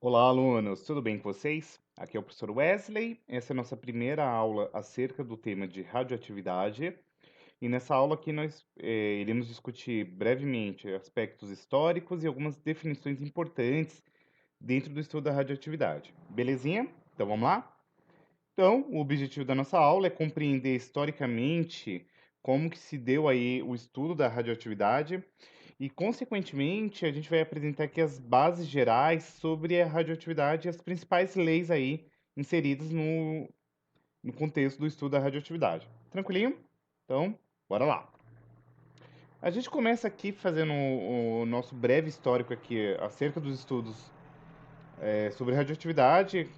Olá, alunos, tudo bem com vocês? Aqui é o professor Wesley. Essa é a nossa primeira aula acerca do tema de radioatividade. E nessa aula aqui nós iremos discutir brevemente aspectos históricos e algumas definições importantes dentro do estudo da radioatividade. Belezinha? Então vamos lá? Então, o objetivo da nossa aula é compreender historicamente como que se deu aí o estudo da radioatividade e, consequentemente, a gente vai apresentar aqui as bases gerais sobre a radioatividade e as principais leis aí inseridas no contexto do estudo da radioatividade. Tranquilinho? Então, bora lá. A gente começa aqui fazendo o nosso breve histórico aqui acerca dos estudos sobre radioatividade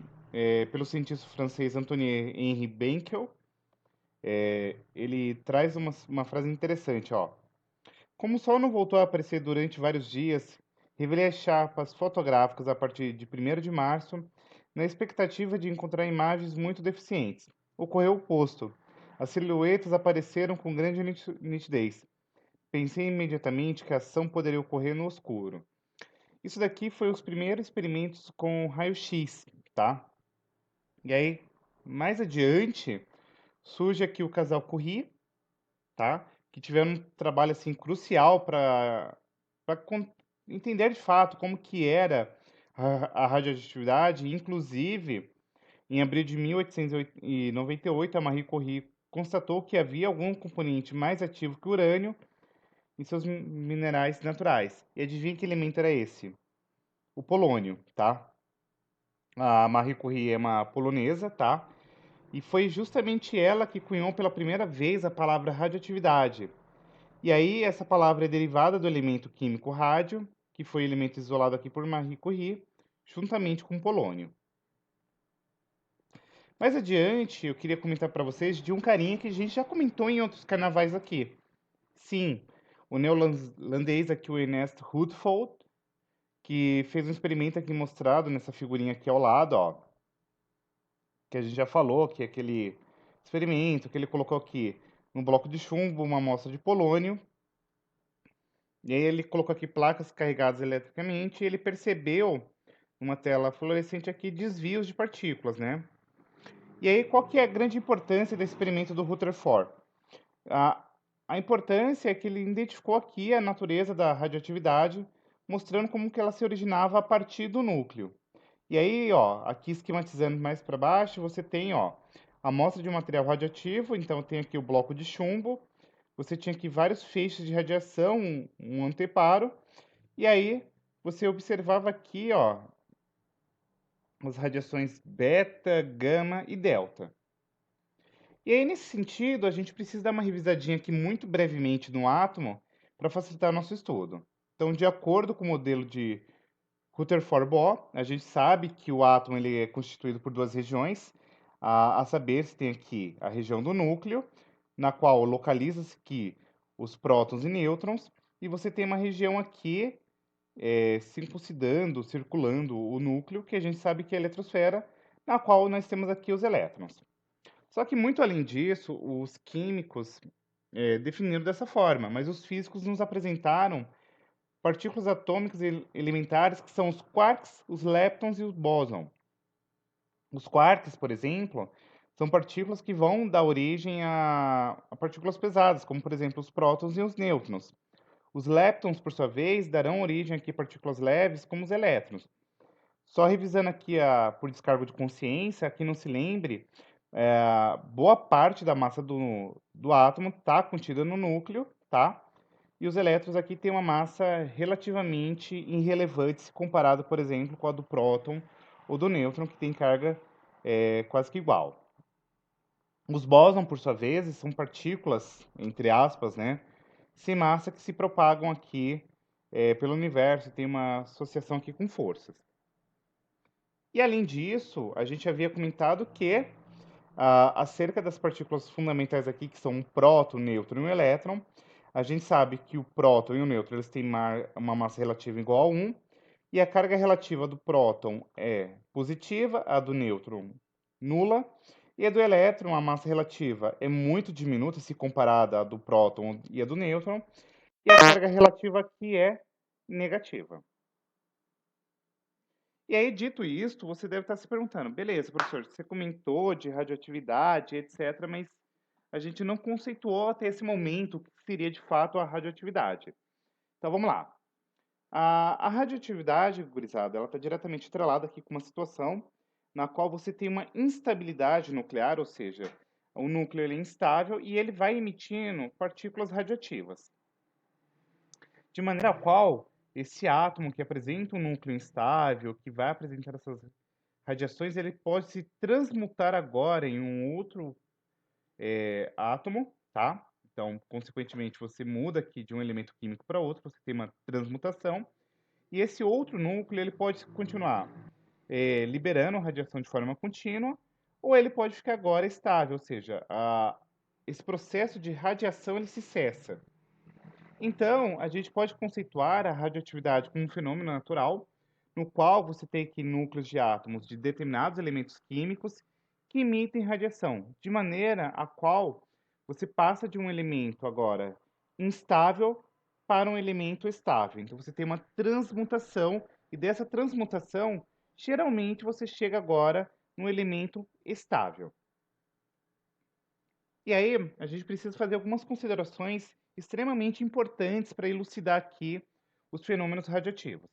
pelo cientista francês Antoine-Henri Becquerel. Ele traz uma frase interessante, ó. Como o Sol não voltou a aparecer durante vários dias, revelei as chapas fotográficas a partir de 1º de março, na expectativa de encontrar imagens muito deficientes. Ocorreu o oposto. As silhuetas apareceram com grande nitidez. Pensei imediatamente que a ação poderia ocorrer no escuro. Isso daqui foi os primeiros experimentos com raio-x, tá? E aí, mais adiante, surge aqui o casal Curie, tá? Que tiveram um trabalho assim crucial para entender de fato como que era a radioatividade, inclusive em abril de 1898 a Marie Curie constatou que havia algum componente mais ativo que o urânio em seus minerais naturais. E adivinha que elemento era esse? O polônio, tá? A Marie Curie é uma polonesa, tá? E foi justamente ela que cunhou pela primeira vez a palavra radioatividade. E aí, essa palavra é derivada do elemento químico rádio, que foi elemento isolado aqui por Marie Curie, juntamente com polônio. Mais adiante, eu queria comentar para vocês de um carinha que a gente já comentou em outros carnavais aqui. Sim, o neozelandês aqui, o Ernest Rutherford, que fez um experimento aqui mostrado nessa figurinha aqui ao lado, ó, que a gente já falou, que é aquele experimento que ele colocou aqui no bloco de chumbo uma amostra de polônio. E aí ele colocou aqui placas carregadas eletricamente e ele percebeu numa tela fluorescente aqui desvios de partículas, né? E aí qual que é a grande importância desse experimento do Rutherford? A, a importância é que ele identificou aqui a natureza da radioatividade, mostrando como que ela se originava a partir do núcleo. E aí, ó, aqui esquematizando mais para baixo, você tem, ó, a amostra de um material radioativo, então tem aqui o bloco de chumbo, você tinha aqui vários feixes de radiação, um anteparo, e aí você observava aqui, ó, as radiações beta, gama e delta. E aí, nesse sentido, a gente precisa dar uma revisadinha aqui muito brevemente no átomo para facilitar nosso estudo. Então, de acordo com o modelo de Rutherford-Bohr, a gente sabe que o átomo ele é constituído por duas regiões, a saber, se tem aqui a região do núcleo, na qual localiza-se aqui os prótons e nêutrons, e você tem uma região aqui circulando o núcleo, que a gente sabe que é a eletrosfera, na qual nós temos aqui os elétrons. Só que, muito além disso, os químicos definiram dessa forma, mas os físicos nos apresentaram partículas atômicas elementares que são os quarks, os leptons e os bósons. Os quarks, por exemplo, são partículas que vão dar origem a partículas pesadas, como, por exemplo, os prótons e os nêutrons. Os leptons, por sua vez, darão origem aqui a partículas leves, como os elétrons. Só revisando aqui por descargo de consciência, que não se lembre, boa parte da massa do átomo está contida no núcleo, tá? E os elétrons aqui têm uma massa relativamente irrelevante se comparado, por exemplo, com a do próton ou do nêutron, que tem carga quase que igual. Os bósons, por sua vez, são partículas, entre aspas, né, sem massa que se propagam aqui pelo universo e tem uma associação aqui com forças. E além disso, a gente havia comentado que acerca das partículas fundamentais aqui, que são o próton, o nêutron e o elétron, a gente sabe que o próton e o nêutron eles têm uma massa relativa igual a 1, e a carga relativa do próton é positiva, a do nêutron nula, e a do elétron, a massa relativa é muito diminuta se comparada à do próton e à do nêutron, e a carga relativa aqui é negativa. E aí, dito isto, você deve estar se perguntando: "Beleza, professor, você comentou de radioatividade, etcétera, mas a gente não conceituou até esse momento o que seria de fato a radioatividade". Então vamos lá. A radioatividade, gurizada, ela está diretamente atrelada aqui com uma situação na qual você tem uma instabilidade nuclear, ou seja, o núcleo ele é instável e ele vai emitindo partículas radioativas. De maneira a qual esse átomo que apresenta um núcleo instável, que vai apresentar essas radiações, ele pode se transmutar agora em um outro átomo, tá? Então, consequentemente, você muda aqui de um elemento químico para outro, você tem uma transmutação, e esse outro núcleo ele pode continuar liberando radiação de forma contínua, ou ele pode ficar agora estável, ou seja, esse processo de radiação ele se cessa. Então, a gente pode conceituar a radioatividade como um fenômeno natural, no qual você tem aqui núcleos de átomos de determinados elementos químicos que emitem radiação, de maneira a qual você passa de um elemento agora instável para um elemento estável. Então, você tem uma transmutação, e dessa transmutação, geralmente você chega agora no elemento estável. E aí, a gente precisa fazer algumas considerações extremamente importantes para elucidar aqui os fenômenos radioativos.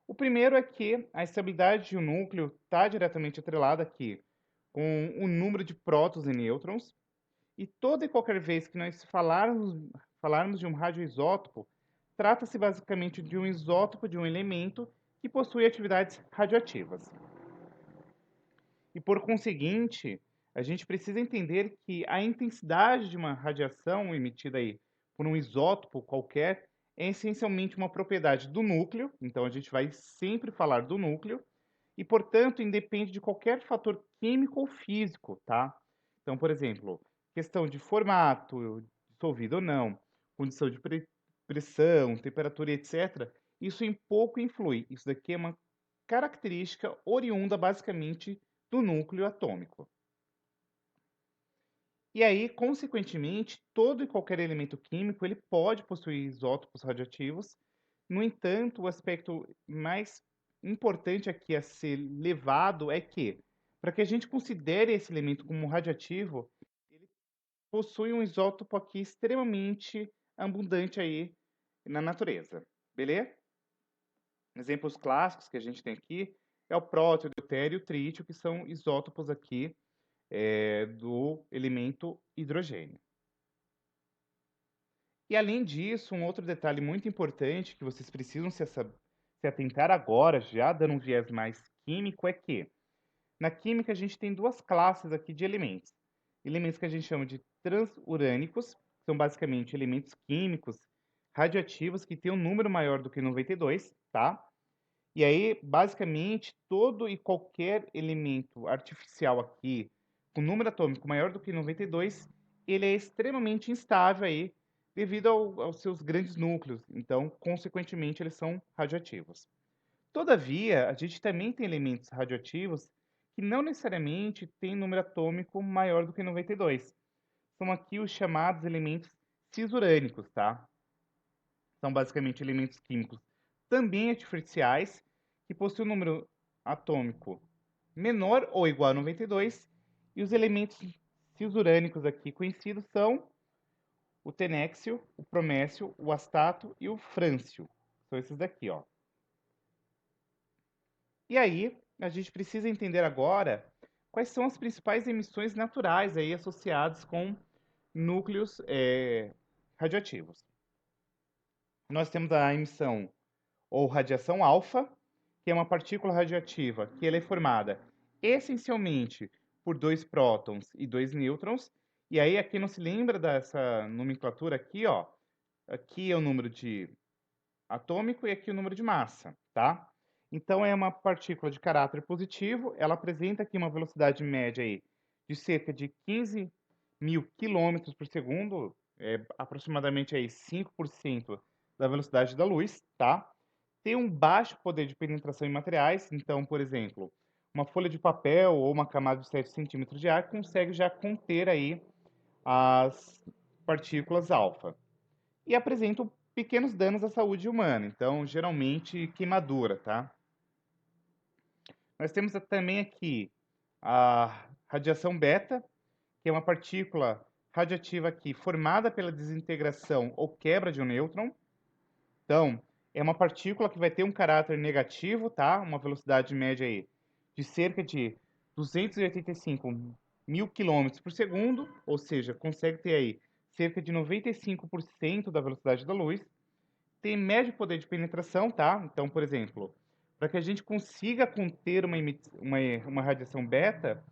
O primeiro é que a estabilidade de um núcleo está diretamente atrelada aqui com o número de prótons e nêutrons, e toda e qualquer vez que nós falarmos de um radioisótopo, trata-se basicamente de um isótopo de um elemento que possui atividades radioativas. E por conseguinte, a gente precisa entender que a intensidade de uma radiação emitida aí por um isótopo qualquer é essencialmente uma propriedade do núcleo, então a gente vai sempre falar do núcleo, e portanto independe de qualquer fator químico ou físico, tá? Então, por exemplo, questão de formato, dissolvido ou não, condição de pressão, temperatura, etc. Isso em pouco influi. Isso daqui é uma característica oriunda basicamente do núcleo atômico. E aí, consequentemente, todo e qualquer elemento químico ele pode possuir isótopos radioativos. No entanto, o aspecto mais importante aqui a ser levado é que, para que a gente considere esse elemento como radioativo, ele possui um isótopo aqui extremamente abundante aí na natureza, beleza? Exemplos clássicos que a gente tem aqui é o próton, o deutério e o trítio, que são isótopos aqui do elemento hidrogênio. E além disso, um outro detalhe muito importante que vocês precisam se atentar agora, já dando um viés mais químico, é que na química a gente tem duas classes aqui de elementos. Elementos que a gente chama de transurânicos, que são basicamente elementos químicos radioativos que têm um número maior do que 92, tá? E aí, basicamente, todo e qualquer elemento artificial aqui com número atômico maior do que 92, ele é extremamente instável aí devido aos seus grandes núcleos. Então, consequentemente, eles são radioativos. Todavia, a gente também tem elementos radioativos que não necessariamente têm número atômico maior do que 92. São aqui os chamados elementos cisurânicos, tá? São basicamente elementos químicos também artificiais que possuem um número atômico menor ou igual a 92, e os elementos cisurânicos aqui conhecidos são o tenéxio, o promécio, o astato e o frâncio. São esses daqui, ó. E aí, a gente precisa entender agora quais são as principais emissões naturais aí associadas com núcleos radioativos. Nós temos a emissão ou radiação alfa, que é uma partícula radioativa que ela é formada essencialmente por dois prótons e dois nêutrons. E aí aqui não se lembra dessa nomenclatura aqui, ó. Aqui é o número de atômico e aqui o número de massa, tá? Então é uma partícula de caráter positivo, ela apresenta aqui uma velocidade média aí de cerca de 15 mil quilômetros por segundo, aproximadamente aí 5% da velocidade da luz, tá? Tem um baixo poder de penetração em materiais, então, por exemplo, uma folha de papel ou uma camada de 7 centímetros de ar consegue já conter aí as partículas alfa. E apresentam pequenos danos à saúde humana, então, geralmente, queimadura, tá? Nós temos também aqui a radiação beta, que é uma partícula radioativa aqui formada pela desintegração ou quebra de um nêutron. Então, é uma partícula que vai ter um caráter negativo, tá? Uma velocidade média aí de cerca de 285 mil quilômetros por segundo, ou seja, consegue ter aí cerca de 95% da velocidade da luz. Tem médio poder de penetração, tá? Então, por exemplo, para que a gente consiga conter uma radiação beta,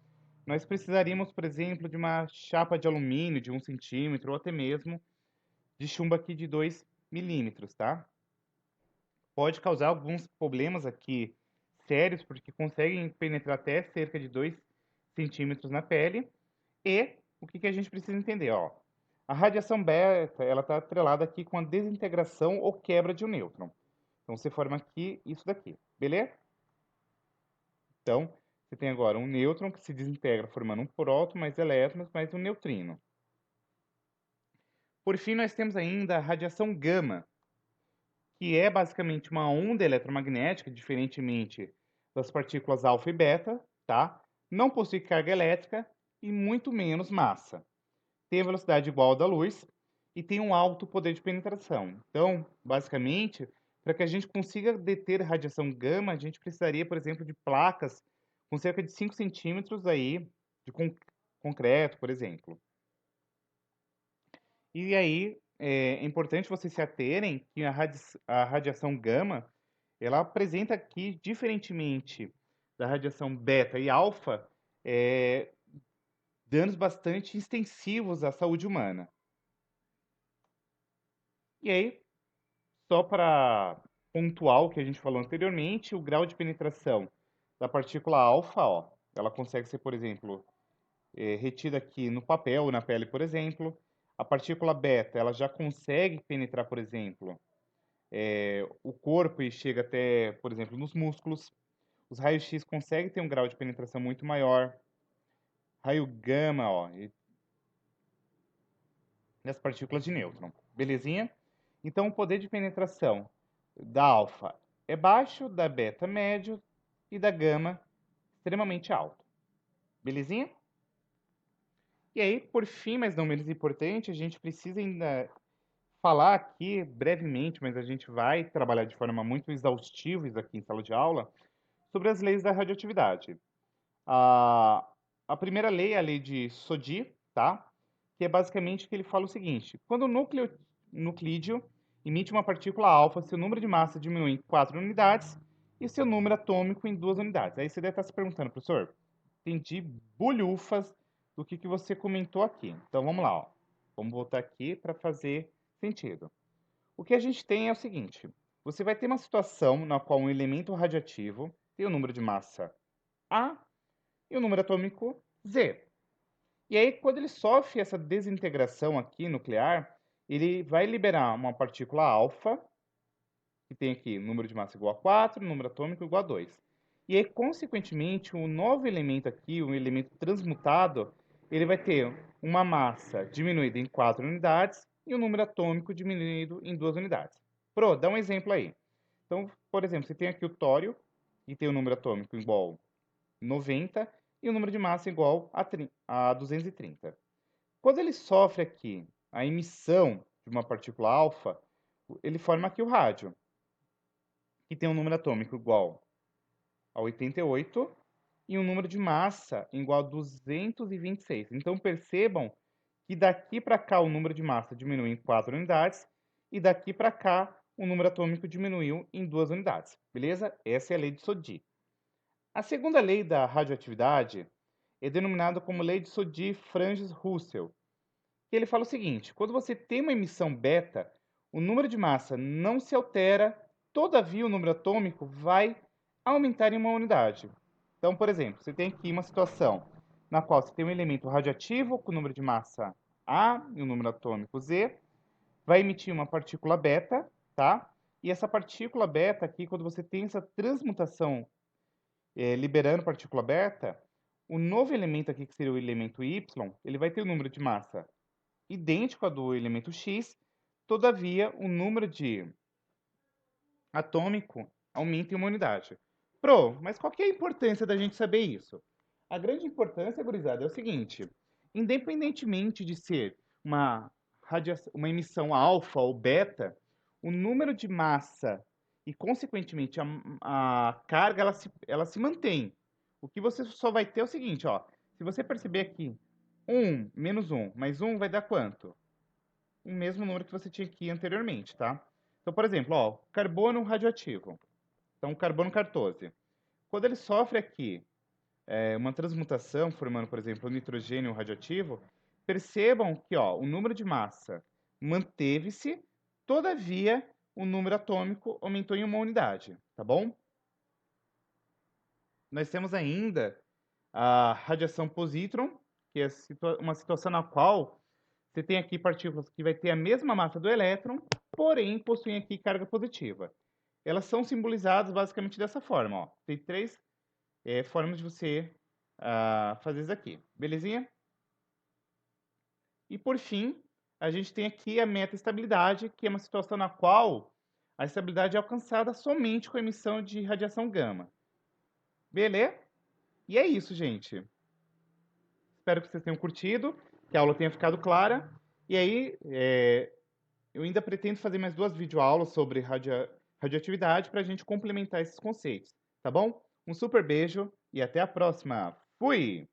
nós precisaríamos, por exemplo, de uma chapa de alumínio de 1 centímetro, ou até mesmo de chumbo aqui de 2 milímetros, tá? Pode causar alguns problemas aqui sérios, porque conseguem penetrar até cerca de 2 centímetros na pele. E o que a gente precisa entender, ó? A radiação beta, ela está atrelada aqui com a desintegração ou quebra de um nêutron. Então, você forma aqui isso daqui, beleza? Então, você tem agora um nêutron que se desintegra formando um próton, mais elétrons, mais um neutrino. Por fim, nós temos ainda a radiação gama, que é basicamente uma onda eletromagnética, diferentemente das partículas alfa e beta, tá? Não possui carga elétrica e muito menos massa. Tem a velocidade igual à da luz e tem um alto poder de penetração. Então, basicamente, para que a gente consiga deter radiação gama, a gente precisaria, por exemplo, de placas com cerca de 5 centímetros aí de concreto, por exemplo. E aí, é importante vocês se aterem que a radiação gama, ela apresenta aqui, diferentemente da radiação beta e alfa, danos bastante extensivos à saúde humana. E aí, só para pontuar o que a gente falou anteriormente, o grau de penetração da partícula alfa, ó, ela consegue ser, por exemplo, retida aqui no papel ou na pele, por exemplo. A partícula beta, ela já consegue penetrar, por exemplo, o corpo e chega até, por exemplo, nos músculos. Os raios X conseguem ter um grau de penetração muito maior. Raio gama, ó, e as partículas de nêutron. Belezinha? Então, o poder de penetração da alfa é baixo, da beta médio e da gama extremamente alto. Belezinha? E aí, por fim, mas não menos importante, a gente precisa ainda falar aqui brevemente, mas a gente vai trabalhar de forma muito exaustiva isso aqui em sala de aula, sobre as leis da radioatividade. A, a primeira lei é a lei de Soddy, tá? Que é basicamente que ele fala o seguinte: quando o nuclídeo emite uma partícula alfa, seu número de massa diminui em 4 unidades e seu número atômico em 2 unidades. Aí você deve estar se perguntando, professor, entendi bulhufas do que você comentou aqui. Então vamos lá, ó. Vamos voltar aqui para fazer sentido. O que a gente tem é o seguinte: você vai ter uma situação na qual um elemento radioativo tem o número de massa A e o número atômico Z. E aí, quando ele sofre essa desintegração aqui nuclear, ele vai liberar uma partícula alfa, que tem aqui número de massa igual a 4, número atômico igual a 2. E aí, consequentemente, o novo elemento aqui, o elemento transmutado, ele vai ter uma massa diminuída em 4 unidades e o número atômico diminuído em 2 unidades. Pro, dá um exemplo aí. Então, por exemplo, você tem aqui o tório, que tem o número atômico igual a 90 e o número de massa igual a 230. Quando ele sofre aqui a emissão de uma partícula alfa, ele forma aqui o rádio, que tem um número atômico igual a 88 e um número de massa igual a 226. Então percebam que daqui para cá o número de massa diminuiu em 4 unidades e daqui para cá o número atômico diminuiu em 2 unidades. Beleza? Essa é a lei de Soddy. A segunda lei da radioatividade é denominada como lei de Soddy-Franges-Russell, que ele fala o seguinte: quando você tem uma emissão beta, o número de massa não se altera, todavia o número atômico vai aumentar em uma unidade. Então, por exemplo, você tem aqui uma situação na qual você tem um elemento radioativo com o número de massa A e o número atômico Z, vai emitir uma partícula beta, tá? E essa partícula beta aqui, quando você tem essa transmutação liberando partícula beta, o novo elemento aqui, que seria o elemento Y, ele vai ter o número de massa idêntico ao do elemento X, todavia o número de atômico aumenta em uma unidade. Pro, mas qual que é a importância da gente saber isso? A grande importância, gurizada, é o seguinte: independentemente de ser uma emissão alfa ou beta, o número de massa e, consequentemente, a carga ela se mantém. O que você só vai ter é o seguinte, ó. Se você perceber aqui, 1 menos 1 mais 1 vai dar quanto? O mesmo número que você tinha aqui anteriormente, tá? Então, por exemplo, ó, carbono radioativo. Então, carbono 14. Quando ele sofre aqui uma transmutação, formando, por exemplo, o nitrogênio radioativo, percebam que ó, o número de massa manteve-se, todavia o número atômico aumentou em uma unidade, tá bom? Nós temos ainda a radiação positron, que é uma situação na qual você tem aqui partículas que vai ter a mesma massa do elétron, porém possuem aqui carga positiva. Elas são simbolizadas basicamente dessa forma, ó. Tem três formas de você fazer isso aqui, belezinha? E por fim, a gente tem aqui a meta-estabilidade, que é uma situação na qual a estabilidade é alcançada somente com a emissão de radiação gama. Beleza? E é isso, gente. Espero que vocês tenham curtido, que a aula tenha ficado clara. E aí, eu ainda pretendo fazer mais 2 videoaulas sobre radioatividade para a gente complementar esses conceitos, tá bom? Um super beijo e até a próxima. Fui!